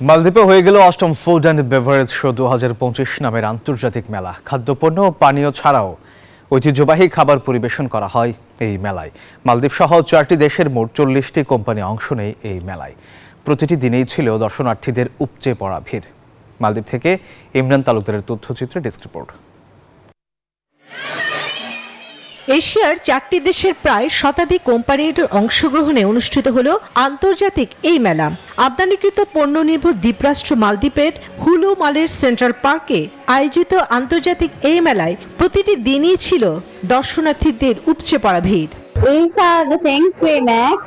মালদ্বীপে হয়ে গেল অষ্টম ফুড অ্যান্ড বেভারেজ শো 2025 নামের আন্তর্জাতিক মেলা। খাদ্যপণ্য ও পানীয় ছাড়াও ঐতিহ্যবাহী খাবার পরিবেশন করা হয় এই মেলায়। মালদ্বীপ সহ 4টি দেশের মোট 40টি কোম্পানি অংশ নেয় এই মেলায়। প্রতিটি দিনেই ছিল দর্শনার্থীদের উপচে পড়া ভিড়। মালদ্বীপ থেকে ইমরান তালুকদারের তথ্যচিত্রে ডেস্ক রিপোর্ট। এশিয়ার 4টি দেশের প্রায় শতাধিক কোম্পানির অংশগ্রহণে অনুষ্ঠিত হলো আন্তর্জাতিক এই মেলা। আমদানিকৃত পণ্য নির্ভর দ্বীপরাষ্ট্র মালদ্বীপের হুলু মালের সেন্ট্রাল পার্কে আয়োজিত আন্তর্জাতিক এই মেলায় প্রতিটি দিনই ছিল দর্শনার্থীদের উপচে পড়া ভিড়। These are the things we make.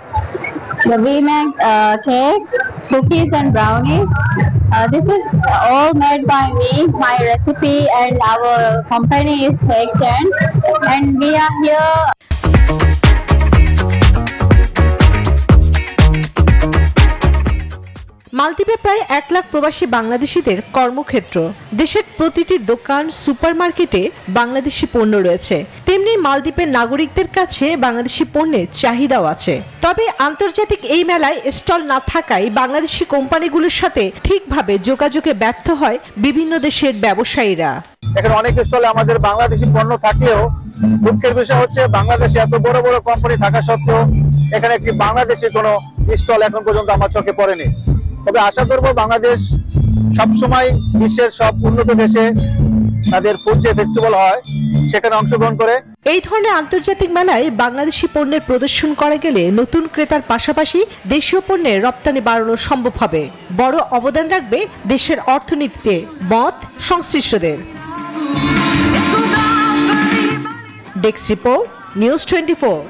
We make cake, cookies and brownies. This is all made by me, my recipe, and our company is Cake Chain, and we are here. মালদ্বীপে প্রায় 1 লাখ প্রবাসী বাংলাদেশিদের কর্মক্ষেত্র। দেশের প্রতিটি দোকান, সুপারমার্কেটে বাংলাদেশি পণ্য রয়েছে। তেমনি মালদ্বীপের নাগরিকদের কাছে বাংলাদেশি পণ্যের চাহিদাও আছে। তবে আন্তর্জাতিক এই মেলায় স্টল না থাকায় বাংলাদেশি কোম্পানিগুলোর সাথে ঠিকভাবে যোগাযোগে ব্যর্থ হয় বিভিন্ন দেশের ব্যবসায়ীরা। এখানে অনেক স্টলে আমাদের বাংলাদেশি পণ্য থাকলেও দুঃখের বিষয় হচ্ছে বাংলাদেশে এত বড় বড় কোম্পানি থাকা সত্ত্বেও এখানে একটি বাংলাদেশি কোনো স্টল এখন পর্যন্ত আমার চোখে পড়েনি। তবে আশা করব বাংলাদেশ সবসময় বিশ্বের সব উন্নত দেশে তাদের ফুড যে ফেস্টিভ্যাল হয় সেখানে অংশগ্রহণ করে। এই ধরনের আন্তর্জাতিক মেলায় বাংলাদেশি পণ্যের প্রদর্শন করা গেলে নতুন ক্রেতার পাশাপাশি দেশীয় পণ্যের রপ্তানি বাড়ানো সম্ভব হবে। বড় অবদান রাখবে দেশের অর্থনীতিতে, মত সংশ্লিষ্টদের। Desk report, news 24।